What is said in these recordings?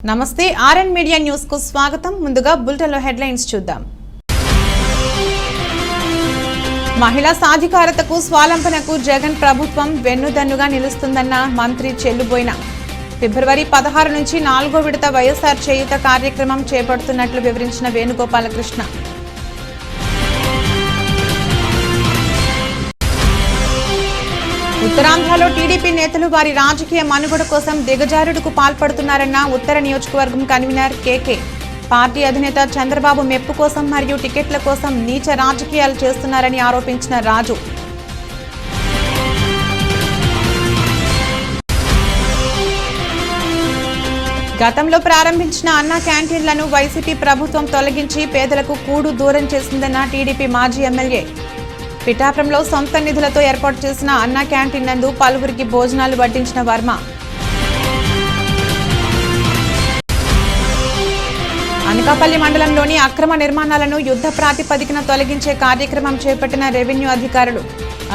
నమస్తే RN media news కు స్వాగతం. ముందుగా బులెటిన్ లో హెడ్లైన్స్ చూద్దాం. మహిళా సాధికారతకు స్వాలంబనకు జగన్ ప్రభుత్వం వెన్నుదన్నుగా నిలుస్తుందన్న మంత్రి చెల్లుబోయిన. ఫిబ్రవరి 16 నుంచి 4వ విడత వైఎస్ఆర్ చేయూత కార్యక్రమం చేపడుతున్నట్లు వివరించిన వేణుగోపాలకృష్ణ. ఉత్తరాంధ్రలో టీడీపీ నేతలు వారి రాజకీయ మనుగడ కోసం దిగజారుడుకు పాల్పడుతున్నారన్న ఉత్తర నియోజకవర్గం కన్వీనర్ కేకే. పార్టీ అధినేత చంద్రబాబు మెప్పు కోసం మరియు టికెట్ల కోసం నీచ రాజకీయాలు చేస్తున్నారని ఆరోపించిన రాజు. గతంలో ప్రారంభించిన అన్నా క్యాంటీన్లను వైసీపీ ప్రభుత్వం తొలగించి పేదలకు కూడు దూరం చేసిందన్న టీడీపీ మాజీ ఎమ్మెల్యే. పిఠాపురంలో సొంత నిధులతో ఏర్పాటు చేసిన అన్నా క్యాంటీన్ నందు పలువురికి భోజనాలు వడ్డించిన వర్మ. అనకాపల్లి మండలంలోని అక్రమ నిర్మాణాలను యుద్ధ ప్రాతిపదికన తొలగించే కార్యక్రమం చేపట్టిన రెవెన్యూ అధికారులు.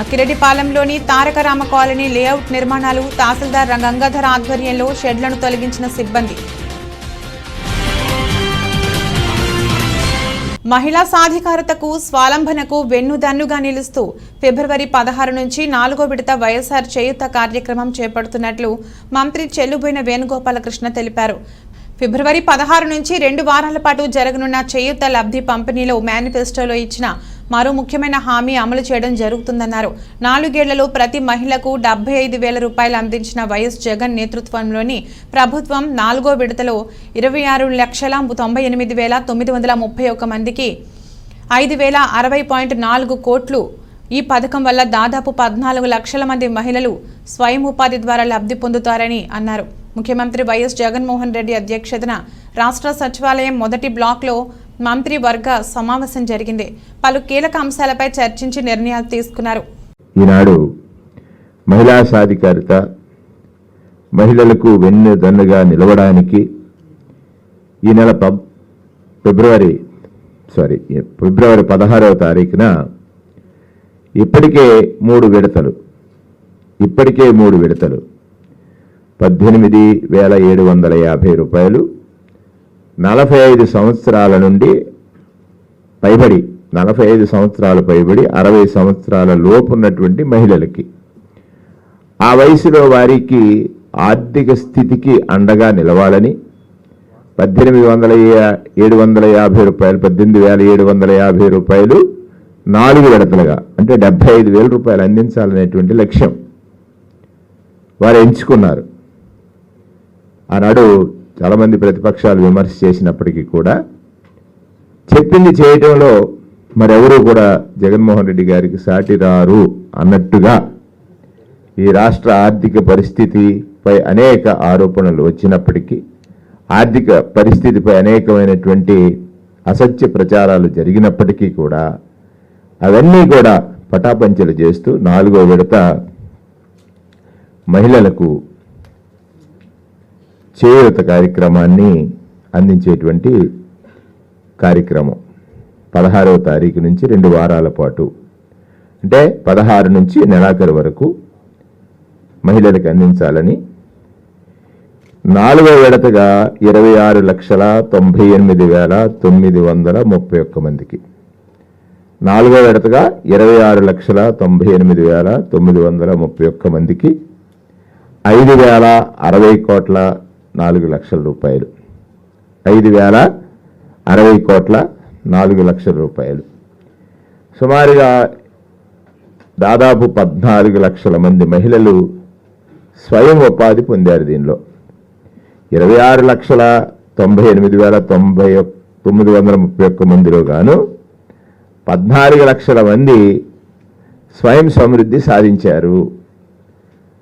అక్కిరెడ్డిపాలెంలోని తారకరామ కాలనీ లేఅవుట్ నిర్మాణాలు తహసీల్దార్ గంగాధర్ ఆధ్వర్యంలో షెడ్లను తొలగించిన సిబ్బంది. మహిళా సాధికారతకు స్వాలంబనకు వెన్నుదన్నుగా నిలుస్తూ ఫిబ్రవరి 16 నుంచి 4వ విడత వైఎస్ఆర్ చేయూత కార్యక్రమం చేపడుతున్నట్లు మంత్రి చెల్లుబోయిన వేణుగోపాలకృష్ణ తెలిపారు. ఫిబ్రవరి 16 నుంచి 2 వారాల పాటు జరగనున్న చేయూత లబ్ధి పంపిణీలో మేనిఫెస్టోలో ఇచ్చిన మరో ముఖ్యమైన హామీ అమలు చేయడం జరుగుతుందన్నారు. 4 ఏళ్లలో ప్రతి మహిళకు 75,000 రూపాయలు అందించిన వైఎస్ జగన్ నేతృత్వంలోని ప్రభుత్వం 4వ విడతలో 26,98,931 మందికి 5,060.4 కోట్లు. ఈ పథకం వల్ల దాదాపు 14 లక్షల మంది మహిళలు స్వయం ఉపాధి ద్వారా లబ్ధి పొందుతారని అన్నారు. ముఖ్యమంత్రి వైఎస్ జగన్మోహన్ రెడ్డి అధ్యక్షతన రాష్ట్ర సచివాలయం మొదటి బ్లాక్లో మంత్రి వర్గ సమావేశం జరిగింది. పలు కీలక అంశాలపై చర్చించి నిర్ణయాలు తీసుకున్నారు. ఈనాడు మహిళా సాధికారత, మహిళలకు వెన్నుదన్నుగా నిలవడానికి ఈ నెల ఫిబ్రవరి 16వ తారీఖున ఇప్పటికే 3 విడతలు 18,750 రూపాయలు 45 సంవత్సరాల నుండి పైబడి 45 సంవత్సరాలు పైబడి 60 సంవత్సరాల లోపు ఉన్నటువంటి మహిళలకి, ఆ వయసులో వారికి ఆర్థిక స్థితికి అండగా నిలవాలని 18,750 రూపాయలు 18,750 రూపాయలు 4 విడతలుగా అంటే 75,000 రూపాయలు అందించాలనేటువంటి లక్ష్యం వారు ఎంచుకున్నారు. ఆనాడు చాలామంది ప్రతిపక్షాలు విమర్శ చేసినప్పటికీ కూడా చెప్పింది చేయటంలో మరెవరూ కూడా జగన్మోహన్ రెడ్డి గారికి సాటి రారు అన్నట్టుగా ఈ రాష్ట్ర ఆర్థిక పరిస్థితిపై అనేక ఆరోపణలు వచ్చినప్పటికీ, ఆర్థిక పరిస్థితిపై అనేకమైనటువంటి అసత్య ప్రచారాలు జరిగినప్పటికీ కూడా అవన్నీ కూడా పటాపంచలు చేస్తూ 4వ విడత మహిళలకు చేయూత కార్యక్రమాన్ని అందించేటువంటి కార్యక్రమం 16వ తారీఖు నుంచి 2 వారాల పాటు అంటే 16 నుంచి నెలాఖరు వరకు మహిళలకు అందించాలని 4వ విడతగా 26,98,931 మందికి, 4వ విడతగా 26,98,931 మందికి 5,060,4 రూపాయలు 5,060,4 రూపాయలు సుమారుగా దాదాపు 14 లక్షల మంది మహిళలు స్వయం ఉపాధి పొందారు. దీనిలో 26,98,931 మందిలో గాను 14 లక్షల మంది స్వయం సమృద్ధి సాధించారు.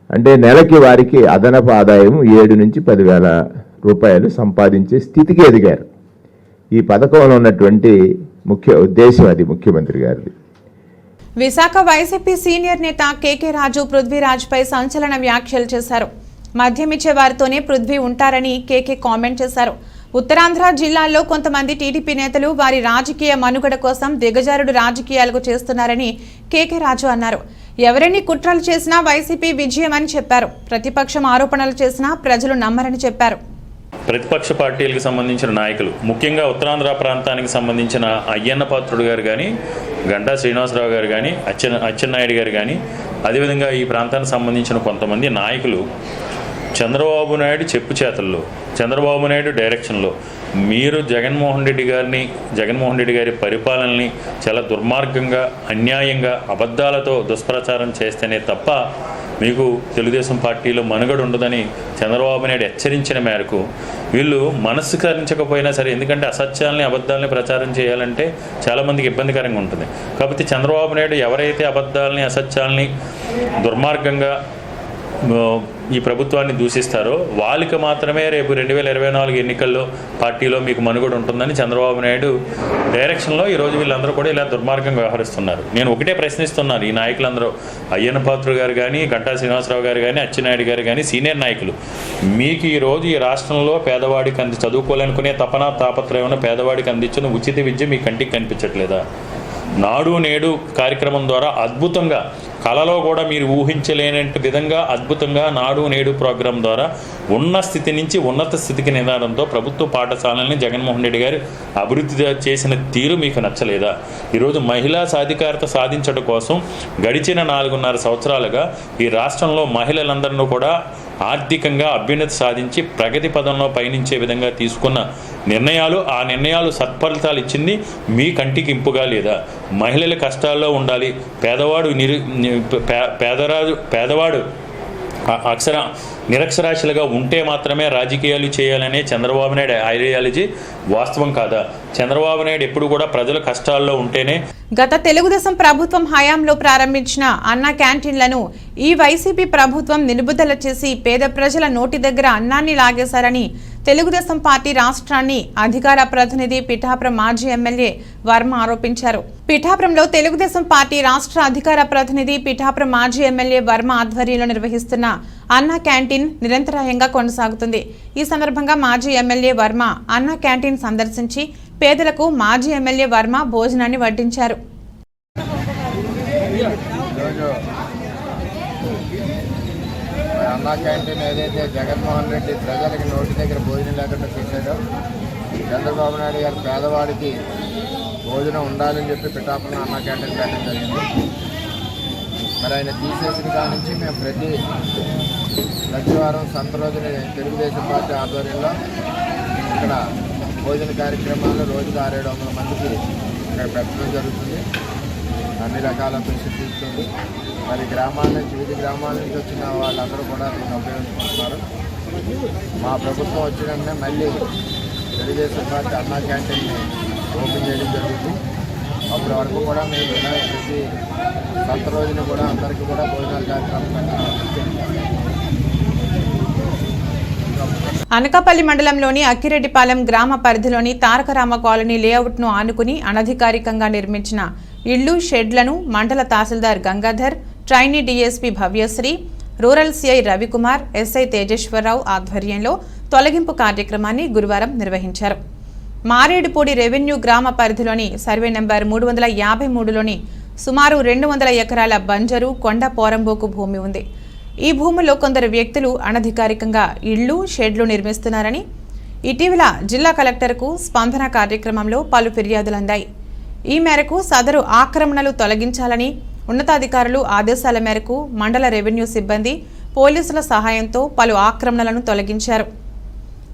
అంటే నెలకి వారికి అదనపు ఆదాయం 7 నుంచి 10,000 రూపాయలు సంపాదించే స్థితికి ఎదిగారు. ఈ పథకంలో ఉన్నటువంటి ముఖ్య ఉద్దేశం అది ముఖ్యమంత్రి గారిది. విశాఖ వైసీపీ సీనియర్ నేత కేకే రాజు పృథ్వీరాజ్పై సంచలన వ్యాఖ్యలు చేశారు. మద్యమిచ్చే వారితోనే పృథ్వీ ఉంటారని కేకే కామెంట్ చేశారు. ఉత్తరాంధ్ర జిల్లాల్లో కొంతమంది టీడీపీ నేతలు వారి రాజకీయ మనుగడ కోసం దిగజారుడు రాజకీయాలకు చేస్తున్నారని కేకే రాజు అన్నారు. ఎవరెన్ని కుట్రలు చేసినా వైసీపీ విజయమని చెప్పారు. ప్రతిపక్షం ఆరోపణలు చేసినా ప్రజలు నమ్మరని చెప్పారు. ప్రతిపక్ష పార్టీలకు సంబంధించిన నాయకులు, ముఖ్యంగా ఉత్తరాంధ్ర ప్రాంతానికి సంబంధించిన అయ్యన్న పాత్రుడు గారు కానీ, గంటా శ్రీనివాసరావు గారు కానీ, అచ్చెన్నాయుడు గారు కానీ, అదేవిధంగా ఈ ప్రాంతానికి సంబంధించిన కొంతమంది నాయకులు చంద్రబాబు నాయుడు చెప్పు చేతల్లో, చంద్రబాబు నాయుడు డైరెక్షన్లో మీరు జగన్మోహన్ రెడ్డి గారి పరిపాలనని చాలా దుర్మార్గంగా, అన్యాయంగా, అబద్ధాలతో దుష్ప్రచారం చేస్తేనే తప్ప మీకు తెలుగుదేశం పార్టీలో మనుగడ ఉండదని చంద్రబాబు నాయుడు హెచ్చరించిన మేరకు వీళ్ళు మనస్సుకరించకపోయినా సరే, ఎందుకంటే అసత్యాలని అబద్ధాలని ప్రచారం చేయాలంటే చాలామందికి ఇబ్బందికరంగా ఉంటుంది. కాబట్టి చంద్రబాబు నాయుడు ఎవరైతే అబద్ధాలని అసత్యాలని దుర్మార్గంగా ఈ ప్రభుత్వాన్ని దూషిస్తారో వాళ్ళకి మాత్రమే రేపు 2024 ఎన్నికల్లో పార్టీలో మీకు మనుగడ ఉంటుందని చంద్రబాబు నాయుడు డైరెక్షన్లో ఈరోజు వీళ్ళందరూ కూడా ఇలా దుర్మార్గంగా వ్యవహరిస్తున్నారు. నేను ఒకటే ప్రశ్నిస్తున్నాను, ఈ నాయకులందరూ అయ్యన్న పాత్రుడు గారు కానీ, గంటా శ్రీనివాసరావు గారు కానీ, అచ్చెన్నాయుడు గారు కానీ, సీనియర్ నాయకులు, మీకు ఈరోజు ఈ రాష్ట్రంలో పేదవాడికి చదువుకోవాలనుకునే తాపత్రయం పేదవాడికి అందించిన ఉచిత విద్య మీ కంటికి కనిపించట్లేదా? నాడు నేడు కార్యక్రమం ద్వారా అద్భుతంగా, కళలో కూడా మీరు ఊహించలేని విధంగా అద్భుతంగా నాడు నేడు ప్రోగ్రాం ద్వారా ఉన్న స్థితి నుంచి ఉన్నత స్థితికి నిదానంతో ప్రభుత్వ పాఠశాలని జగన్మోహన్ రెడ్డి గారు అభివృద్ధి చేసిన తీరు మీకు నచ్చలేదా? ఈరోజు మహిళా సాధికారత సాధించడం కోసం గడిచిన 4.5 సంవత్సరాలుగా ఈ రాష్ట్రంలో మహిళలందరినీ కూడా ఆర్థికంగా అభ్యున్నతి సాధించి ప్రగతి పదంలో పయనించే విధంగా తీసుకున్న నిర్ణయాలు, ఆ నిర్ణయాలు సత్ఫలితాలు ఇచ్చింది మీ కంటికి ఇంపుగా లేదా? మహిళల కష్టాల్లో ఉండాలి, పేదవాడు నిరక్షరాస్యులుగా ఉంటే మాత్రమే రాజకీయాలు చేయాలనే చంద్రబాబు నాయుడు ఐడియాలజీ వాస్తవం కాదా? చంద్రబాబు నాయుడు ఎప్పుడు కూడా ప్రజల కష్టాల్లో ఉంటేనే. గత తెలుగుదేశం ప్రభుత్వం హయాంలో ప్రారంభించిన అన్న క్యాంటీన్లను ఈ వైసీపీ ప్రభుత్వం నిలుపుదల చేసి పేద ప్రజల నోటి దగ్గర అన్నాన్ని లాగేశారని తెలుగుదేశం పార్టీ రాష్ట్రాన్ని అధికార ప్రతినిధి పిఠాపురం మాజీ ఎమ్మెల్యే వర్మ ఆరోపించారు. పిఠాపురంలో తెలుగుదేశం పార్టీ రాష్ట్ర అధికార ప్రతినిధి పిఠాపురం మాజీ ఎమ్మెల్యే వర్మ ఆధ్వర్యంలో నిర్వహిస్తున్న అన్న క్యాంటీన్ నిరంతరాయంగా కొనసాగుతుంది. ఈ సందర్భంగా మాజీ ఎమ్మెల్యే వర్మ అన్న క్యాంటీన్ సందర్శించి పేదలకు మాజీ ఎమ్మెల్యే వర్మ భోజనాన్ని వడ్డించారు. అన్నా క్యాంటీన్ ఏదైతే జగన్మోహన్ రెడ్డి ప్రజలకి నోటి దగ్గర భోజనం లేకుండా చేశాడో, చంద్రబాబు నాయుడు గారు పేదవాడికి భోజనం ఉండాలని చెప్పి పిఠాపురం అన్నా క్యాంటీన్ పెట్టడం జరిగింది. మరి ఆయన తీసేసిన కాడి నుంచి మేము ప్రతి లక్షవారం సంత రోజుని తెలుగుదేశం పార్టీ ఆధ్వర్యంలో ఇక్కడ భోజన కార్యక్రమాలు రోజుకు 600-700 మందికి ఇక్కడ పెట్టడం జరుగుతుంది. అన్ని రకాల ఫెసిలిటీస్. మరి గ్రామాల నుంచి, వివిధ గ్రామాల నుంచి వచ్చిన వాళ్ళందరూ కూడా దీన్ని ఉపయోగించుకుంటున్నారు. మా ప్రభుత్వం వచ్చిన మళ్ళీ తెలుగుదేశం పార్టీ అన్నా క్యాంటీన్ని ఓపెన్ చేయడం జరుగుతుంది. అప్పటి వరకు కూడా మేము ప్రతి సంత రోజున కూడా అందరికీ కూడా భోజనాల కార్యక్రమం. అనకాపల్లి మండలంలోని అక్కిరెడ్డిపాలెం గ్రామ పరిధిలోని తారకరామ కాలనీ లేఅవుట్ను ఆనుకుని అనధికారికంగా నిర్మించిన ఇళ్లు, షెడ్లను మండల తహసీల్దార్ Gangadhar, trainee DSP Bhavyasri, rural CI Ravikumar, SI Tejeswararao ఆధ్వర్యంలో తొలగింపు కార్యక్రమాన్ని గురువారం నిర్వహించారు. మారేడుపూడి రెవెన్యూ గ్రామ పరిధిలోని సర్వే నెంబర్ 353లోని సుమారు 200 ఎకరాల బంజరు కొండ పోరంబోకు భూమి ఉంది. ఈ భూమిలో కొందరు వ్యక్తులు అనధికారికంగా ఇళ్లు, షెడ్లు నిర్మిస్తున్నారని ఇటీవల జిల్లా కలెక్టర్కు స్పందన కార్యక్రమంలో పలు ఫిర్యాదులు అందాయి. ఈ మేరకు సదరు ఆక్రమణలు తొలగించాలని ఉన్నతాధికారులు ఆదేశాల మేరకు మండల రెవెన్యూ సిబ్బంది పోలీసుల సహాయంతో పలు ఆక్రమణలను తొలగించారు.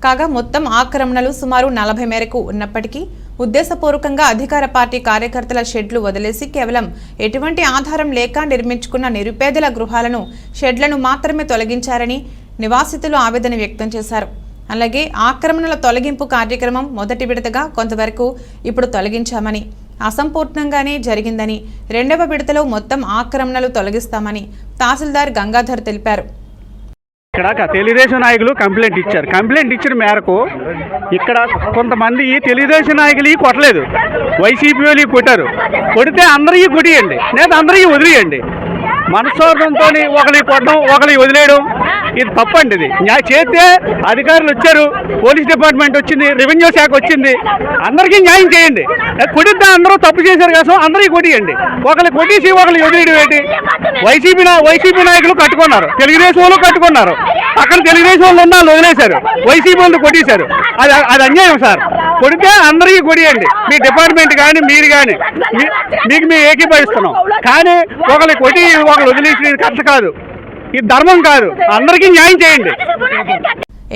కాగా మొత్తం ఆక్రమణలు సుమారు 40 మేరకు ఉన్నప్పటికీ ఉద్దేశపూర్వకంగా అధికార పార్టీ కార్యకర్తల షెడ్లు వదిలేసి కేవలం ఎటువంటి ఆధారం లేక నిర్మించుకున్న నిరుపేదల గృహాలను, షెడ్లను మాత్రమే తొలగించారని నివాసితులు ఆవేదన వ్యక్తం చేశారు. అలాగే ఆక్రమణల తొలగింపు కార్యక్రమం మొదటి విడతగా కొంతవరకు ఇప్పుడు తొలగించామని, అసంపూర్ణంగానే జరిగిందని, రెండవ విడతలో మొత్తం ఆక్రమణలు తొలగిస్తామని తహసీల్దార్ గంగాధర్ తెలిపారు. ఇక్కడ తెలుగుదేశం నాయకులు కంప్లైంట్ ఇచ్చిన మేరకు ఇక్కడ కొంతమంది తెలుగుదేశం నాయకులు కొట్టలేదు, వైసీపీ వాళ్ళు కొడితే అందరికీ కొట్టియండి, లేదా అందరికీ వదిలేయండి. మనస్వార్థంతో ఒకరి కొట్టడం, ఒకరి వదిలేయడం ఇది తప్పండి. ఇది చేస్తే అధికారులు వచ్చారు, పోలీస్ డిపార్ట్మెంట్ వచ్చింది, రెవెన్యూ శాఖ వచ్చింది, అందరికీ న్యాయం చేయండి. కొడిద్దా అందరూ తప్పు చేశారు కోసం అందరికీ కొట్టియండి. ఒకళ్ళు కొట్టేసి ఒకళ్ళు ఎదురు ఏంటి? వైసీపీ నాయకులు కట్టుకున్నారు, తెలుగుదేశం వాళ్ళు కట్టుకున్నారు, అక్కడ తెలుగుదేశం వాళ్ళు ఉన్న వాళ్ళు వదిలేశారు, వైసీపీ వాళ్ళు కొట్టేశారు. అది అన్యాయం సార్. కొడితే అందరికీ కొడియండి, మీ డిపార్ట్మెంట్ కానీ మీరు కానీ, మీకు మేము ఏకీభవిస్తున్నాం. కానీ ఒకళ్ళు కొట్టి ఒకళ్ళు వదిలేసి కరెక్ట్ కాదు, ఇది ధర్మం కాదు. అందరికీ న్యాయం చేయండి.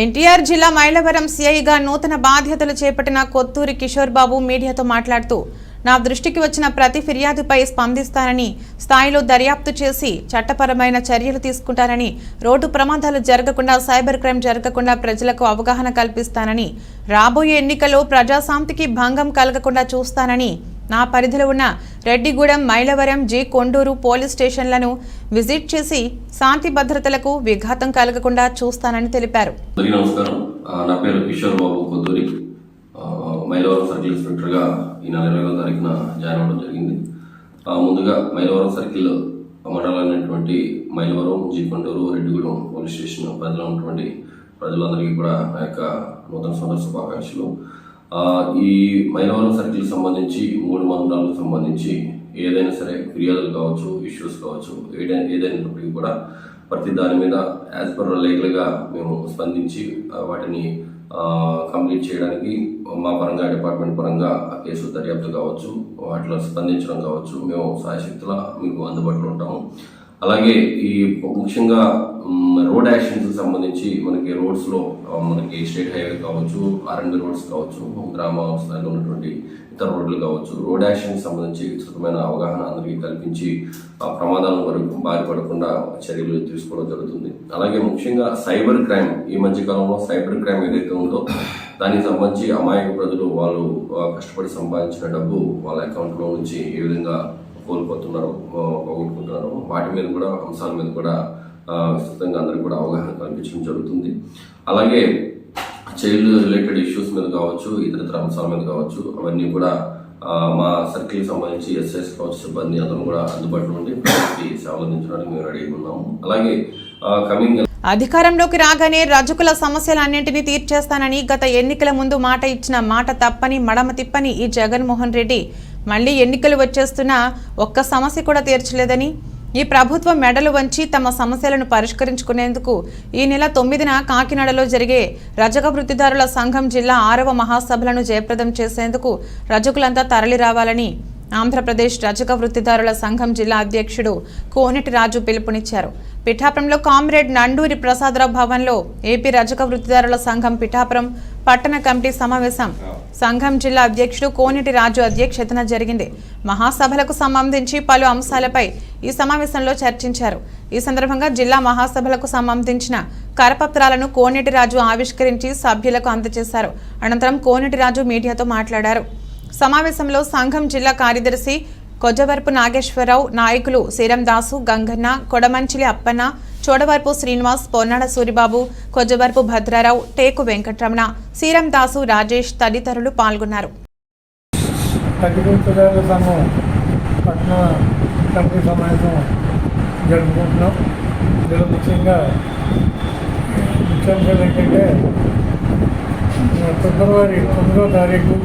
ఎన్టీఆర్ జిల్లా మైలవరం సిఐగా నూతన బాధ్యతలు చేపట్టిన కొత్తూరి కిషోర్ బాబు మీడియాతో మాట్లాడుతూ, నా దృష్టికి వచ్చిన ప్రతి ఫిర్యాదుపై స్పందిస్తానని, స్థాయిలో దర్యాప్తు చేసి చట్టపరమైన చర్యలు తీసుకుంటానని, రోడ్డు ప్రమాదాలు జరగకుండా, సైబర్ క్రైమ్ జరగకుండా ప్రజలకు అవగాహన కల్పిస్తానని, రాబోయే ఎన్నికల్లో ప్రజాశాంతికి భంగం కలగకుండా చూస్తానని, నా పరిధిలో ఉన్న రెడ్డిగూడెం, మైలవరం, కొండూరు పోలీస్ స్టేషన్లను విజిట్ చేసి శాంతి భద్రతలకు విఘాతం కలగకుండా చూస్తానని తెలిపారు. నమస్కారం, నా పేరు కిషోర్ బాబు కొత్తూరి. మైలవరం సర్కిల్ ఇన్స్పెక్టర్గా ఈ నెల 20వ తారీఖున జాయిన్ అవ్వడం జరిగింది. ముందుగా మైలవరం సర్కిల్ మండలమైనటువంటి మైలవరం, కొండూరు, రెడ్డిగూడెం పోలీస్ స్టేషన్ పరిధిలో ఉన్నటువంటి ప్రజలందరికీ కూడా నా యొక్క నూతన సంవత్సర శుభాకాంక్షలు. ఈ మైలవరం సర్కిల్ సంబంధించి 3 మండలాలకు సంబంధించి ఏదైనా సరే ఫిర్యాదులు కావచ్చు, ఇష్యూస్ కావచ్చు, ఏదైనప్పటికీ కూడా ప్రతి దాని మీద యాజ్ పర్ లీగల్గా మేము స్పందించి వాటిని కంప్లీట్ చేయడానికి మా పరంగా, డిపార్ట్మెంట్ పరంగా కేసు దర్యాప్తు కావచ్చు, వాటిలో స్పందించడం కావచ్చు, మేము సాయశక్తులా మీకు అందుబాటులో ఉంటాము. అలాగే ఈ ముఖ్యంగా రోడ్ యాక్సిడెంట్స్కి సంబంధించి మనకి రోడ్స్లో మనకి స్టేట్ హైవే కావచ్చు, R&B రోడ్స్ కావచ్చు, గ్రామ స్థాయిలో ఉన్నటువంటి ఇతర రోడ్లు కావచ్చు, రోడ్ యాక్సిడెంట్కి సంబంధించి విస్తృతమైన అవగాహన అందరికీ కల్పించి ప్రమాదాల వరకు బారిపడకుండా చర్యలు తీసుకోవడం జరుగుతుంది. అలాగే ముఖ్యంగా సైబర్ క్రైమ్, ఈ మధ్యకాలంలో సైబర్ క్రైమ్ ఏదైతే ఉందో దానికి సంబంధించి అమాయక ప్రజలు వాళ్ళు కష్టపడి సంపాదించిన డబ్బు వాళ్ళ అకౌంట్లో నుంచి ఏ విధంగా పోగొట్టుకుంటున్నారు, వాటి మీద కూడా, అంశాల మీద కూడా విస్తృతంగా అందరికీ కూడా అవగాహన కల్పించడం జరుగుతుంది. అలాగే చైల్డ్ రిలేటెడ్ ఇష్యూస్ మీద కావచ్చు, ఇతర అంశాల మీద కావచ్చు, అవన్నీ కూడా మా సర్కిల్కి సంబంధించి ఎస్ఐస్ కావచ్చు, సిబ్బంది అందరూ కూడా అందుబాటులో ఉండి ప్రజలకి సేవలు అందించడానికి మేము రెడీ ఉన్నాము. అలాగే అధికారంలోకి రాగానే రజకుల సమస్యలన్నింటినీ తీర్చేస్తానని గత ఎన్నికల ముందు మాట ఇచ్చిన మాట తప్పని, మడమ తిప్పని ఈ జగన్మోహన్ రెడ్డి మళ్లీ ఎన్నికలు వచ్చేస్తున్నా ఒక్క సమస్య కూడా తీర్చలేదని, ఈ ప్రభుత్వం మెడలు వంచి తమ సమస్యలను పరిష్కరించుకునేందుకు ఈ నెల 9న కాకినాడలో జరిగే రజక వృత్తిదారుల సంఘం జిల్లా 6వ మహాసభలను జయప్రదం చేసేందుకు రజకులంతా తరలి రావాలని ఆంధ్రప్రదేశ్ రజక వృత్తిదారుల సంఘం జిల్లా అధ్యక్షుడు కోనేటి రాజు పిలుపునిచ్చారు. పిఠాపురంలో కామ్రేడ్ నండూరి ప్రసాదరావు భవన్లో ఏపీ రజక వృత్తిదారుల సంఘం పిఠాపురం పట్టణ కమిటీ సమావేశం సంఘం జిల్లా అధ్యక్షుడు కోనేటి రాజు అధ్యక్షతన జరిగింది. మహాసభలకు సంబంధించి పలు అంశాలపై ఈ సమావేశంలో చర్చించారు. ఈ సందర్భంగా జిల్లా మహాసభలకు సంబంధించిన కరపత్రాలను కోనేటి రాజు ఆవిష్కరించి సభ్యులకు అందజేశారు. అనంతరం కోనేటి రాజు మీడియాతో మాట్లాడారు. సమావేశంలో సంఘం జిల్లా కార్యదర్శి కొజ్జవరపు నాగేశ్వరరావు, నాయకులు శ్రీరామ్ దాసు, గంగన్న, కొడమంచిలి అప్పన్న, చోడవరపు శ్రీనివాస్, పొన్నాడ సూరిబాబు, కొజ్జవరపు భద్రారావు, టేకు వెంకటరమణ, శ్రీరామ్ దాసు, రాజేష్ తదితరులు పాల్గొన్నారు. ఫిబ్రవరి 9వ తారీఖు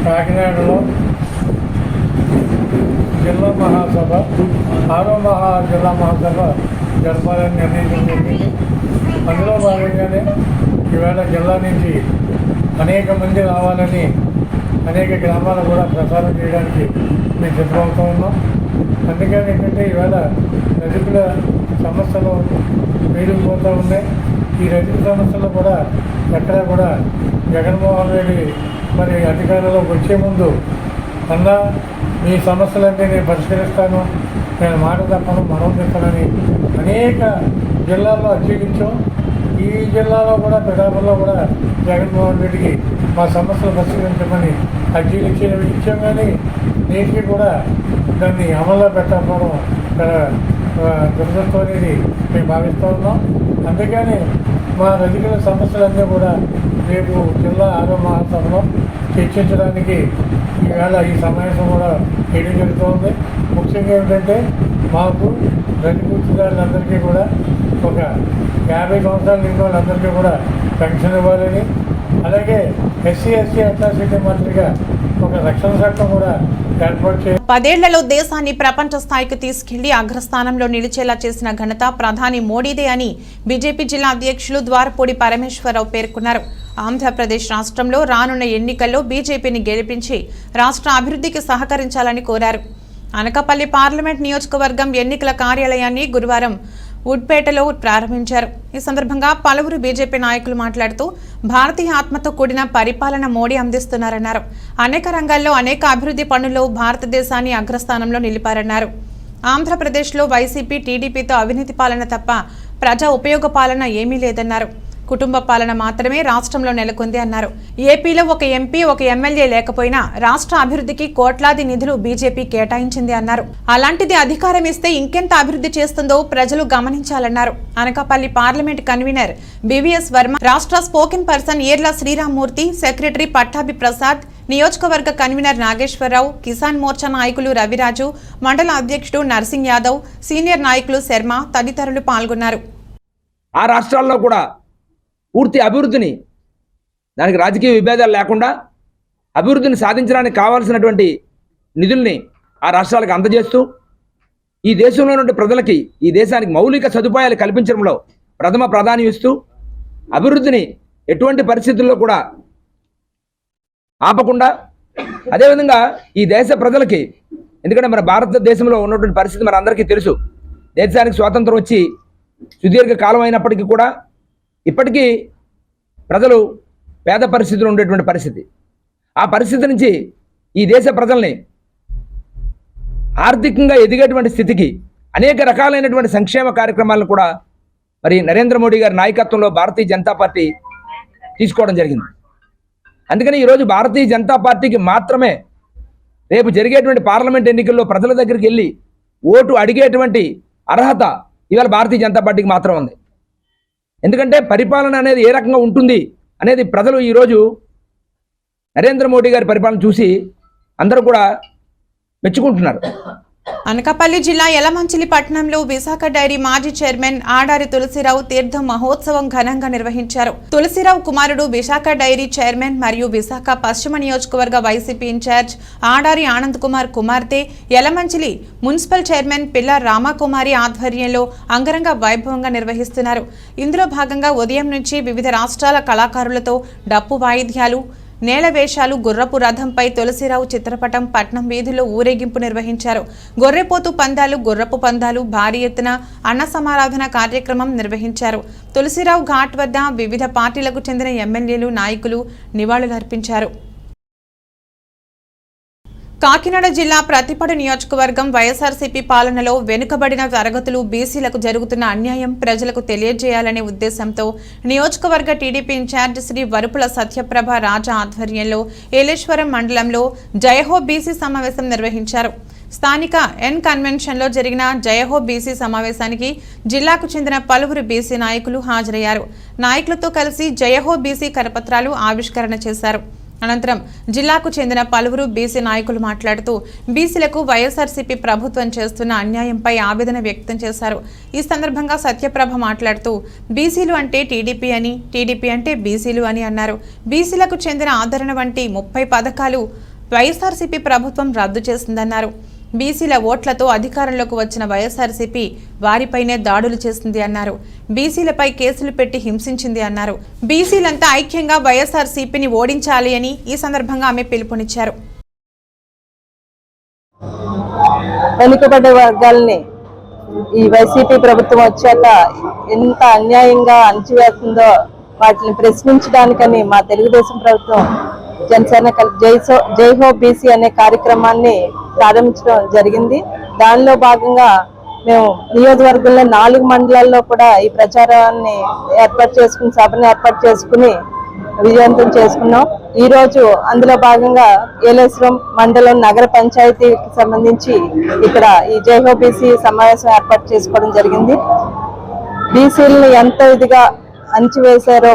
కాకినాడలో జిల్లా మహాసభ, 6వ జిల్లా మహాసభ జరపాలని నిర్ణయించడం జరిగింది. అందులో భాగంగానే ఈవేళ జిల్లా నుంచి అనేక మంది రావాలని అనేక గ్రామాలు కూడా ప్రసారం చేయడానికి మేము సిద్ధమవుతూ ఉన్నాం. అందుకని ఏంటంటే ఈవేళ రజకుల సమస్యలు పేరుకుపోతూ ఉన్నాయి. ఈ రజక సమస్యలు కూడా ఎక్కడా కూడా జగన్మోహన్ రెడ్డి మరి అధికారంలోకి వచ్చే ముందు అన్నా మీ సమస్యలన్నీ నేను పరిష్కరిస్తాను, నేను మాట తప్పను, మనం తిప్పనని అనేక జిల్లాల్లో అర్జీలించాం. ఈ జిల్లాలో కూడా పిఠాపురంలో కూడా జగన్మోహన్ రెడ్డికి మా సమస్యలు పరిష్కరించమని అర్జీలు ఇచ్చాం. కానీ నేటికి కూడా దాన్ని అమల్లో పెట్టకపోవడం దురదృష్టం అనేది మేము భావిస్తూ ఉన్నాం. అందుకని మా రజకుల సమస్యలన్నీ కూడా రేపు జిల్లా 6వ మహాసభలో చర్చించడానికి ఈవేళ ఈ సమావేశం కూడా చేయడం జరుగుతుంది. ముఖ్యంగా ఏంటంటే మాకు ప్రతి పూర్తిదారులందరికీ కూడా ఒక 50 సంవత్సరాలు నిండిన వాళ్ళందరికీ కూడా పెన్షన్ ఇవ్వాలని, అలాగే ఎస్సీ అట్రాసిటీ మంత్రిగా ఒక రక్షణ చట్టం కూడా ఏర్పాటు చేయాలి. 10 ఏళ్లలో దేశాన్ని ప్రపంచ స్థాయికి తీసుకెళ్లి అగ్రస్థానంలో నిలిచేలా చేసిన ఘనత ప్రధాని మోడీదే అని బీజేపీ జిల్లా అధ్యక్షులు ద్వారపూడి పరమేశ్వరరావు పేర్కొన్నారు. ఆంధ్రప్రదేశ్ రాష్ట్రంలో రానున్న ఎన్నికల్లో బీజేపీని గెలిపించి రాష్ట్ర అభివృద్ధికి సహకరించాలని కోరారు. అనకాపల్లి పార్లమెంట్ నియోజకవర్గం ఎన్నికల కార్యాలయాన్ని గురువారం ఉడ్పేటలో ప్రారంభించారు. ఈ సందర్భంగా పలువురు బీజేపీ నాయకులు మాట్లాడుతూ భారతీయ ఆత్మతో కూడిన పరిపాలన మోడీ అందిస్తున్నారన్నారు. అనేక రంగాల్లో అనేక అభివృద్ధి పనుల్లో భారతదేశాన్ని అగ్రస్థానంలో నిలిపారన్నారు. ఆంధ్రప్రదేశ్లో వైసీపీ టీడీపీతో అవినీతి పాలన తప్ప ప్రజా ఉపయోగ పాలన ఏమీ లేదన్నారు. కుటుంబ పాలన మాత్రమే రాష్ట్రంలో నెలకొంది అన్నారు. ఏపీలో ఒక ఎంపీ ఒక ఎమ్మెల్యే లేకపోయినా రాష్ట్ర అభివృద్ధికి కోట్లాది నిధులు బీజేపీ కేటాయించింది అన్నారు. అలాంటిది అధికారం ఇస్తే ఇంకెంత అభివృద్ధి చేస్తుందో ప్రజలు గమనించాలన్నారు. Anakapalli parliament convener BVS Varma, రాష్ట్ర spoken person Erla Srirammurthy, secretary Pattabhi Prasad, నియోజకవర్గ కన్వీనర్ నాగేశ్వరరావు, కిసాన్ మోర్చా నాయకులు రవిరాజు, మండల అధ్యక్షుడు నర్సింగ్ యాదవ్, సీనియర్ నాయకులు శర్మ తదితరులు పాల్గొన్నారు. ఆ రాష్ట్రాల్లో కూడా పూర్తి అభివృద్ధిని, దానికి రాజకీయ విభేదాలు లేకుండా అభివృద్ధిని సాధించడానికి కావాల్సినటువంటి నిధుల్ని ఆ రాష్ట్రాలకు అందజేస్తూ ఈ దేశంలో నుండి ప్రజలకి, ఈ దేశానికి మౌలిక సదుపాయాలు కల్పించడంలో ప్రథమ ప్రాధాన్యం ఇస్తూ అభివృద్ధిని ఎటువంటి పరిస్థితుల్లో కూడా ఆపకుండా, అదేవిధంగా ఈ దేశ ప్రజలకి, ఎందుకంటే మన భారతదేశంలో ఉన్నటువంటి పరిస్థితి మన అందరికీ తెలుసు. దేశానికి స్వాతంత్రం వచ్చి సుదీర్ఘ కాలం అయినప్పటికీ కూడా ఇప్పటికీ ప్రజలు పేద పరిస్థితులు ఉండేటువంటి పరిస్థితి. ఆ పరిస్థితి నుంచి ఈ దేశ ప్రజల్ని ఆర్థికంగా ఎదిగేటువంటి స్థితికి అనేక రకాలైనటువంటి సంక్షేమ కార్యక్రమాలను కూడా మరి నరేంద్ర మోడీ గారి నాయకత్వంలో భారతీయ జనతా పార్టీ తీసుకోవడం జరిగింది. అందుకని ఈరోజు భారతీయ జనతా పార్టీకి మాత్రమే రేపు జరిగేటువంటి పార్లమెంట్ ఎన్నికల్లో ప్రజల దగ్గరికి వెళ్ళి ఓటు అడిగేటువంటి అర్హత ఇవాళ భారతీయ జనతా పార్టీకి మాత్రం ఉంది. ఎందుకంటే పరిపాలన అనేది ఏ రకంగా ఉంటుంది అనేది ప్రజలు ఈరోజు నరేంద్ర మోడీ గారి పరిపాలన చూసి అందరూ కూడా మెచ్చుకుంటున్నారు. అనకాపల్లి జిల్లా యలమంచిలి పట్టణంలో విశాఖ డైరీ మాజీ చైర్మన్ ఆడారి తులసిరావు తీర్థం మహోత్సవం ఘనంగా నిర్వహించారు. తులసిరావు కుమారుడు విశాఖ డైరీ చైర్మన్ మరియు విశాఖ పశ్చిమ నియోజకవర్గ వైసీపీ ఇన్ఛార్జ్ ఆడారి ఆనంద్ కుమార్ కుమార్తె యలమంచిలి మున్సిపల్ చైర్మన్ పిల్ల రామకుమారి ఆధ్వర్యంలో అంగరంగ వైభవంగా నిర్వహిస్తున్నారు. ఇందులో భాగంగా ఉదయం నుంచి వివిధ రాష్ట్రాల కళాకారులతో డప్పు వాయిద్యాలు, నేల వేషాలు, గుర్రపు రథంపై తులసిరావు చిత్రపటం పట్నం వీధుల్లో ఊరేగింపు నిర్వహించారు. గొర్రెపోతు పందాలు, గుర్రపు పందాలు, భారీ ఎత్తున అన్న సమారాధన కార్యక్రమం నిర్వహించారు. తులసిరావు ఘాట్ వద్ద వివిధ పార్టీలకు చెందిన ఎమ్మెల్యేలు, నాయకులు నివాళులర్పించారు. కాకినాడ జిల్లా ప్రతిపాడు నియోజకవర్గం వైఎస్ఆర్సీపీ పాలనలో వెనుకబడిన తరగతులు, బీసీలకు జరుగుతున్న అన్యాయం ప్రజలకు తెలియజేయాలనే ఉద్దేశంతో నియోజకవర్గ టీడీపీ ఇన్ఛార్జ్ శ్రీ వరుపుల సత్యప్రభ రాజా ఆధ్వర్యంలో ఏలేశ్వరం మండలంలో జయహో బీసీ సమావేశం నిర్వహించారు. స్థానిక ఎన్ కన్వెన్షన్లో జరిగిన జయహో బీసీ సమావేశానికి జిల్లాకు చెందిన పలువురు బీసీ నాయకులు హాజరయ్యారు. నాయకులతో కలిసి జయహో బీసీ కరపత్రాలు ఆవిష్కరణ చేశారు. అనంతరం జిల్లాకు చెందిన పలువురు బీసీ నాయకులు మాట్లాడుతూ బీసీలకు వైఎస్ఆర్సీపీ ప్రభుత్వం చేస్తున్న అన్యాయంపై ఆవేదన వ్యక్తం చేశారు. ఈ సందర్భంగా సత్యప్రభ మాట్లాడుతూ బీసీలు అంటే టీడీపీ అని, టీడీపీ అంటే బీసీలు అని అన్నారు. బీసీలకు చెందిన ఆదరణ వంటి 30 పథకాలు వైఎస్ఆర్సీపీ ప్రభుత్వం రద్దు చేసిందన్నారు. బీసీల ఓట్లతో అధికారంలోకి వచ్చిన వైఎస్ఆర్సీపీ వారిపైనే దాడులు చేసింది అన్నారు. బీసీలపై కేసులు పెట్టి హింసించింది అన్నారు. బీసీలంతా ఐక్యంగా వైఎస్ఆర్సీపీని ఓడించాలి అని ఈ సందర్భంగా ఆమె పిలుపునిచ్చారు. వెనుకబడ్డ వర్గాల్ని ఈ వైసీపీ ప్రభుత్వం వచ్చాక ఎంత అన్యాయంగా అణచివేస్తుందో వాటిని ప్రశ్నించడానికని మా తెలుగుదేశం ప్రభుత్వం జనసేన జైహో బీసీ అనే కార్యక్రమాన్ని ప్రారంభించడం జరిగింది. దానిలో భాగంగా మేము నియోజకవర్గంలో 4 మండలాల్లో కూడా ఈ ప్రచారాన్ని సభను ఏర్పాటు చేసుకుని విజయవంతం చేసుకున్నాం. ఈ రోజు అందులో భాగంగా ఏలేశ్వరం మండలం నగర పంచాయతీకి సంబంధించి ఇక్కడ ఈ జైహో బీసీ సమావేశం ఏర్పాటు చేసుకోవడం జరిగింది. బీసీలను ఎంత ఇదిగా అణచివేశారో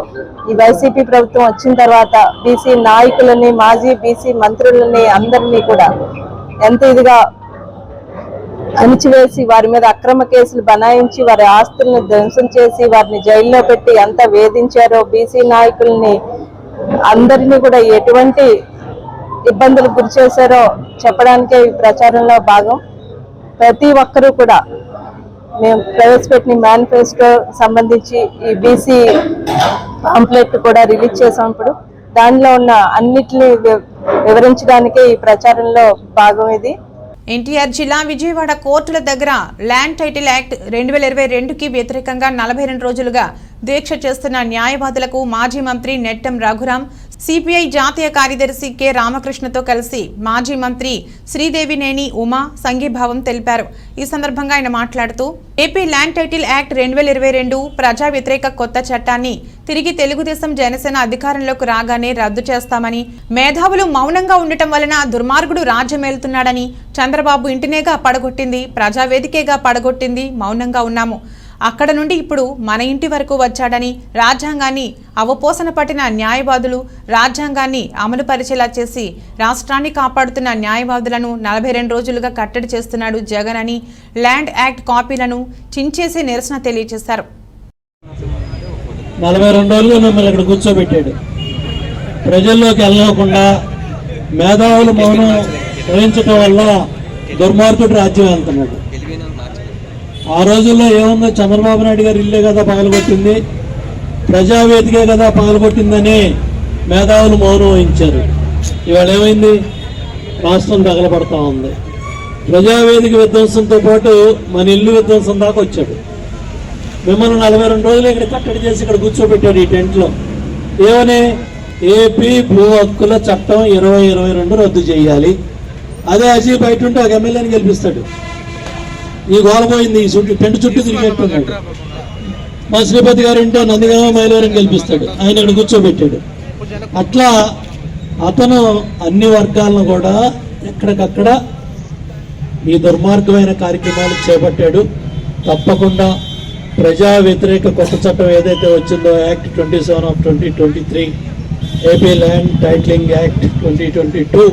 ఈ వైసీపీ ప్రభుత్వం వచ్చిన తర్వాత బీసీ నాయకులని, మాజీ బీసీ మంత్రులని అందరినీ కూడా ఎంత ఇదిగా అణిచివేసి వారి మీద అక్రమ కేసులు బనాయించి వారి ఆస్తులను ధ్వంసం చేసి వారిని జైల్లో పెట్టి ఎంత వేధించారో, బీసీ నాయకుల్ని అందరినీ కూడా ఎటువంటి ఇబ్బందులకు గురి చేశారో చెప్పడానికే ఈ ప్రచారంలో భాగం. ప్రతి ఒక్కరూ కూడా మేము ప్రవేశపెట్టిన మేనిఫెస్టో సంబంధించి ఈ బీసీ పాంప్లెట్ కూడా రిలీజ్ చేసాం. ఇప్పుడు దానిలో ఉన్న అన్నిటిని వివరించడానికే ఈ ప్రచారంలో భాగం ఇది. ఎన్టీఆర్ జిల్లా విజయవాడ కోర్టుల దగ్గర ల్యాండ్ టైటిల్ యాక్ట్ 2022కి వ్యతిరేకంగా 42 రోజులుగా దీక్ష చేస్తున్న న్యాయవాదులకు మాజీ మంత్రి నెట్టెం రఘురాం, సిపిఐ జాతీయ కార్యదర్శి కె రామకృష్ణతో కలిసి మాజీ మంత్రి శ్రీదేవినేని ఉమా సంఘీభావం తెలిపారు. ఈ సందర్భంగా ఆయన మాట్లాడుతూ ఏపీ ల్యాండ్ టైటిల్ యాక్ట్ 2022 ప్రజా వ్యతిరేక కొత్త చట్టాన్ని తిరిగి తెలుగుదేశం జనసేన అధికారంలోకి రాగానే రద్దు చేస్తామని, మేధావులు మౌనంగా ఉండటం వలన దుర్మార్గుడు రాజ్యమేలుతున్నాడని, చంద్రబాబు ఇంటినేగా పడగొట్టింది, ప్రజావేదికేగా పడగొట్టింది, మౌనంగా ఉన్నాము, అక్కడ నుండి ఇప్పుడు మన ఇంటి వరకు వచ్చాడని, రాజ్యాంగాన్ని అవపోసన పట్టిన న్యాయవాదులు రాజ్యాంగాన్ని అమలు పరిచేలా చేసి రాష్ట్రాన్ని కాపాడుతున్న న్యాయవాదులను 42 రోజులుగా కట్టడి చేస్తున్నాడు జగన్ అని ల్యాండ్ యాక్ట్ కాపీలను చించేసి నిరసన తెలియజేశారు. 42 రోజులు మిమ్మల్ని ఇక్కడ కూర్చోబెట్టాడు. ప్రజల్లోకి వెళ్ళకుండా మేధావులు మౌనం వహించడం వల్ల దుర్మార్గుడు రాజ్యం వెళ్తున్నాడు. ఆ రోజుల్లో ఏముందో, చంద్రబాబు నాయుడు గారు ఇల్లే కదా పగలగొట్టింది, ప్రజావేదికే కదా పగలగొట్టిందని మేధావులు మౌనం వహించారు. ఇవాళ ఏమైంది? రాష్ట్రం తగలబడతా ఉంది. ప్రజావేదిక విధ్వంసంతో పాటు మన ఇల్లు విధ్వంసం దాకా వచ్చాడు. మిమ్మల్ని 42 రోజులు ఇక్కడ కట్టడి చేసి ఇక్కడ కూర్చోబెట్టాడు ఈ టెంట్లో. ఏమని? ఏపీ భూ హక్కుల చట్టం 2022 రద్దు చేయాలి. అదే అజీ బయట ఉంటే ఒక ఎమ్మెల్యేని గెలిపిస్తాడు. ఈ గోలపోయింది, ఈ టెంట్ చుట్టూ తిరిగేట్టున్నాడు. మా శ్రీపతి గారు ఇంటో నందిగామ మైలవరం గెలిపిస్తాడు, ఆయన ఇక్కడ కూర్చోబెట్టాడు. అట్లా అతను అన్ని వర్గాలను కూడా ఎక్కడికక్కడ ఈ దుర్మార్గమైన కార్యక్రమాలు చేపట్టాడు. తప్పకుండా ప్రజా వ్యతిరేక కొత్త చట్టం ఏదైతే వచ్చిందో act 27/2023 AP land titling act 2022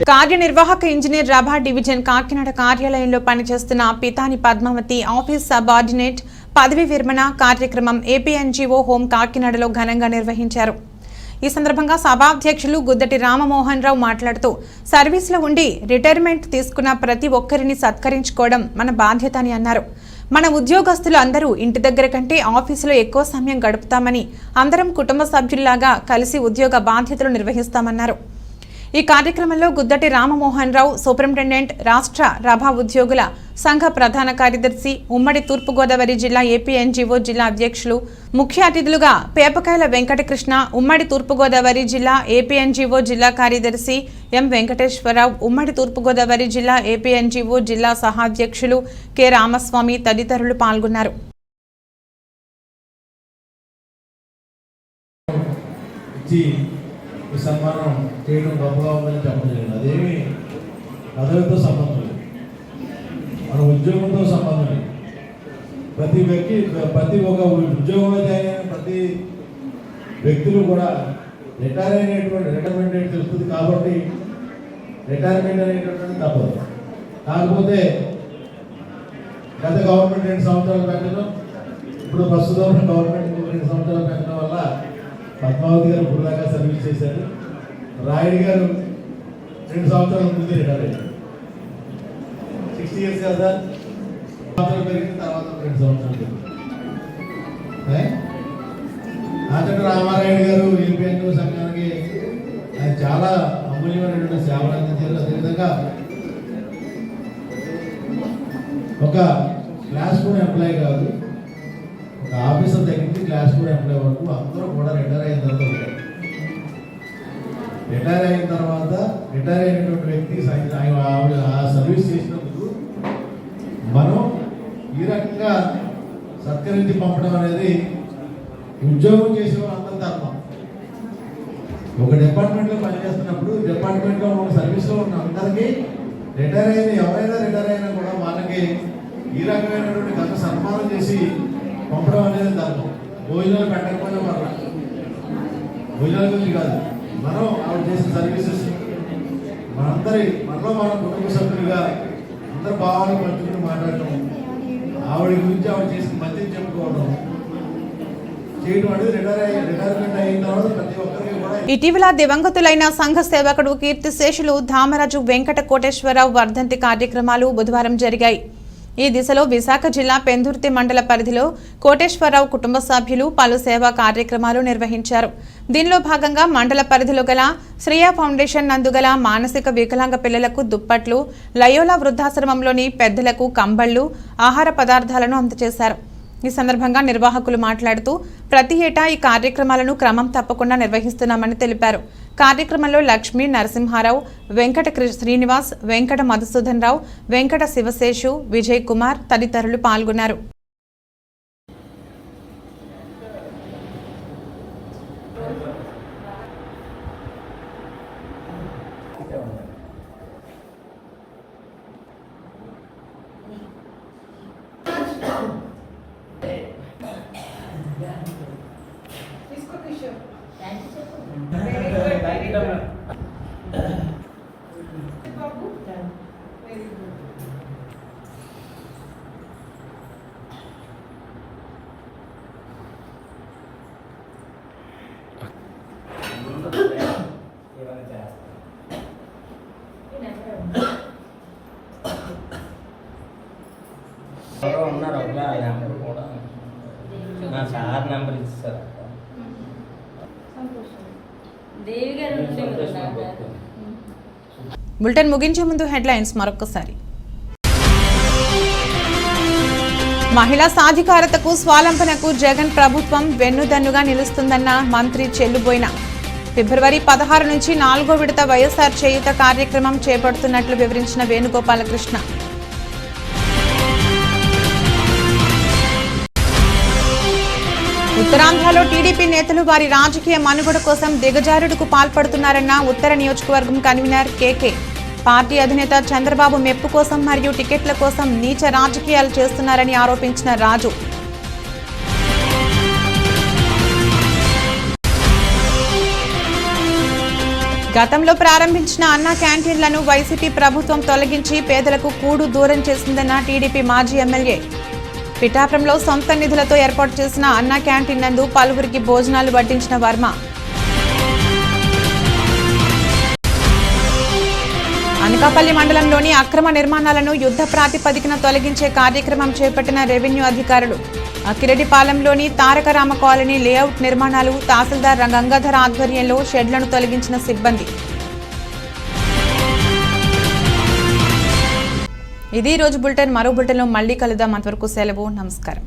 కార్యనిర్వాహక ఇంజనీర్ రభా డివిజన్ కాకినాడ కార్యాలయంలో పనిచేస్తున్న పితాని పద్మావతి ఆఫీస్ సబార్డినేట్ పదవి విరమణ కార్యక్రమం ఏపీఎన్జీఓ హోం కాకినాడలో ఘనంగా నిర్వహించారు. ఈ సందర్భంగా సభాధ్యక్షులు గుద్దటి రామమోహన్ రావు మాట్లాడుతూ సర్వీస్లో ఉండి రిటైర్మెంట్ తీసుకున్న ప్రతి ఒక్కరిని సత్కరించుకోవడం మన బాధ్యత అని అన్నారు. మన ఉద్యోగస్తులు అందరూ ఇంటి దగ్గర కంటే ఆఫీసులో ఎక్కువ సమయం గడుపుతామని, అందరం కుటుంబ సభ్యుల్లాగా కలిసి ఉద్యోగ బాధ్యతలు నిర్వహిస్తామన్నారు. ఈ కార్యక్రమంలో గుద్దటి రామమోహన్ రావు, సూపరింటెండెంట్, రాష్ట్ర రభా ఉద్యోగుల సంఘ ప్రధాన కార్యదర్శి, ఉమ్మడి తూర్పుగోదావరి జిల్లా ఏపీఎన్జీఓ జిల్లా అధ్యక్షులు, ముఖ్య అతిథులుగా పేపకాయల వెంకటకృష్ణ, ఉమ్మడి తూర్పుగోదావరి జిల్లా ఏపీఎన్జీఓ జిల్లా కార్యదర్శి ఎం వెంకటేశ్వరరావు, ఉమ్మడి తూర్పుగోదావరి జిల్లా ఏపీఎన్జీఓ జిల్లా సహాధ్యక్షులు కె రామస్వామి తదితరులు పాల్గొన్నారు. ఈ సన్మానం చేయడం గొప్పగా ఉందని చెప్పడం జరిగింది. అదేమి పదవితో సంబంధం లేదు, మన ఉద్యోగంతో సంబంధం లేదు. ప్రతి ఒక ఉద్యోగంలో జాయిన్ అయిన ప్రతి వ్యక్తులు కూడా రిటైర్మెంట్ అనేది తెలుస్తుంది కాబట్టి రిటైర్మెంట్ అనేటటువంటి తప్పదు. కాకపోతే గత గవర్నమెంట్ 2 సంవత్సరాలు పెట్టడం, ఇప్పుడు ప్రస్తుతం గవర్నమెంట్ 2 సంవత్సరాలు పెట్టడం వల్ల పద్మావతి గారు ఇప్పుడు దాకా సర్వీస్ చేశారు. రాయుడు గారు 2 సంవత్సరాల ముందు రిటైర్ అయ్యారు. 60 years కదా, సంవత్సరాలు పెరిగిన తర్వాత 2 సంవత్సరాలు అతడు రామారాయుడు గారు ఏపీఎన్ఓ సంఘానికి ఆయన చాలా అమూల్యమైనటువంటి సేవలు అందించారు. అదేవిధంగా ఒక క్లాస్ 4 ఎంప్లాయీ కాదు, ఒక ఆఫీసర్ దగ్గర నుంచి క్లాస్ 4 ఎంప్లాయీ వరకు అందరూ కూడా రిటైర్ అయిన తర్వాత రిటైర్ అయినటువంటి వ్యక్తి ఆ సర్వీస్ చేసినందుకు మనం ఈ రకంగా సత్కరించి పంపడం అనేది ఉద్యోగం చేసే వాళ్ళందరి ధర్మం. ఒక డిపార్ట్మెంట్లో పనిచేస్తున్నప్పుడు డిపార్ట్మెంట్లో ఒక సర్వీస్లో ఉన్న అందరికీ ఎవరైనా రిటైర్ అయినా కూడా వాళ్ళకి ఈ రకమైనటువంటి గత సన్మానం చేసి పంపడం అనేది ధర్మం. భోజనాలు పెట్టకపోయినా పర్లా, భోజనాల గురించి కాదు, మనం ఆవిడ చేసిన సర్వీసెస్ మనలో మన కుటుంబ సభ్యులుగా అందరు భావాలు పంచుకుని మాట్లాడటం, ఆవిడ గురించి ఆవిడ చేసిన మంచిని చెప్పుకోవడం చేయడం అనేది రిటైర్మెంట్ అయిన తర్వాత ప్రతి ఒక్కరికి కూడా. ఇటీవల దివంగతులైన సంఘ సేవకుడు కీర్తిశేషులు ధామరాజు వెంకట కోటేశ్వరరావు వర్ధంతి కార్యక్రమాలు బుధవారం జరిగాయి. ఈ దిశలో విశాఖ జిల్లా పెందుర్తి మండల పరిధిలో కోటేశ్వరరావు కుటుంబ సభ్యులు పలు సేవా కార్యక్రమాలు నిర్వహించారు. దీనిలో భాగంగా మండల పరిధిలో గల శ్రేయ ఫౌండేషన్ నందుగల మానసిక వికలాంగ పిల్లలకు దుప్పట్లు, లయోలా వృద్ధాశ్రమంలోని పెద్దలకు కంబళ్లు, ఆహార పదార్థాలను అందజేశారు. ఈ సందర్భంగా నిర్వాహకులు మాట్లాడుతూ ప్రతి ఏటా ఈ కార్యక్రమాలను క్రమం తప్పకుండా నిర్వహిస్తున్నామని తెలిపారు. కార్యక్రమంలో లక్ష్మీ నరసింహారావు, వెంకట శ్రీనివాస్, వెంకట మధుసూదన్ రావు, వెంకట శివశేషు, విజయ్ కుమార్ తదితరులు పాల్గొన్నారు. ఉన్నారు కూడా నా సార్ నెంబర్ ఇస్తారు. బులెటిన్ ముగించే ముందు హెడ్లైన్స్ మరొకసారి. మహిళా సాధికారతకు స్వాలంబనకు జగన్ ప్రభుత్వం వెన్నుదన్నుగా నిలుస్తుందన్న మంత్రి చెల్లుబోయిన. ఫిబ్రవరి 16 నుంచి 4వ విడత వైఎస్ఆర్ చేయూత కార్యక్రమం చేపడుతున్నట్లు వివరించిన వేణుగోపాలకృష్ణ. ఉత్తరాంధ్రలో టీడీపీ నేతలు వారి రాజకీయ మనుగడ కోసం దిగజారుడుకు పాల్పడుతున్నారన్న ఉత్తర నియోజకవర్గం కన్వీనర్ కేకే. పార్టీ అధినేత చంద్రబాబు మెప్పు కోసం మరియు టికెట్ల కోసం నీచ రాజకీయాలు చేస్తున్నారని ఆరోపించిన రాజు. గతంలో ప్రారంభించిన అన్నా క్యాంటీన్లను వైసీపీ ప్రభుత్వం తొలగించి పేదలకు కూడు దూరం చేసిందన్న టీడీపీ మాజీ ఎమ్మెల్యే. పిఠాపురంలో సొంత నిధులతో ఏర్పాటు చేసిన అన్నా క్యాంటీన్ నందు పలువురికి భోజనాలు వడ్డించిన వర్మ. అనకాపల్లి మండలంలోని అక్రమ నిర్మాణాలను యుద్ధ ప్రాతిపదికన తొలగించే కార్యక్రమం చేపట్టిన రెవెన్యూ అధికారులు. అక్కిరెడ్డిపాలెంలోని తారకరామ కాలనీ లేఅవుట్ నిర్మాణాలు తహసీల్దార్ గంగాధర్ ఆధ్వర్యంలో షెడ్లను తొలగించిన సిబ్బంది. ఇది రోజు బులెటిన్. మరో బులెటిన్లో మళ్ళీ కలుద్దాం. అంతవరకు సెలవు. నమస్కారం.